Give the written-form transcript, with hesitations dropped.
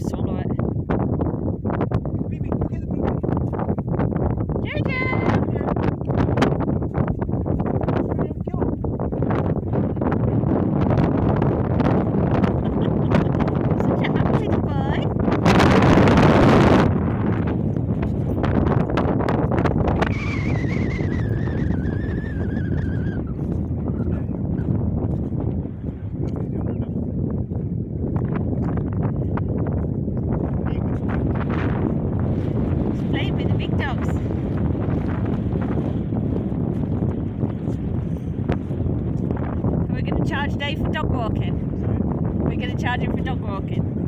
won't swallow it. Such a happy little boy. He's playing with the big dogs. We're going to charge Dave for dog walking. We're going to charge him for dog walking.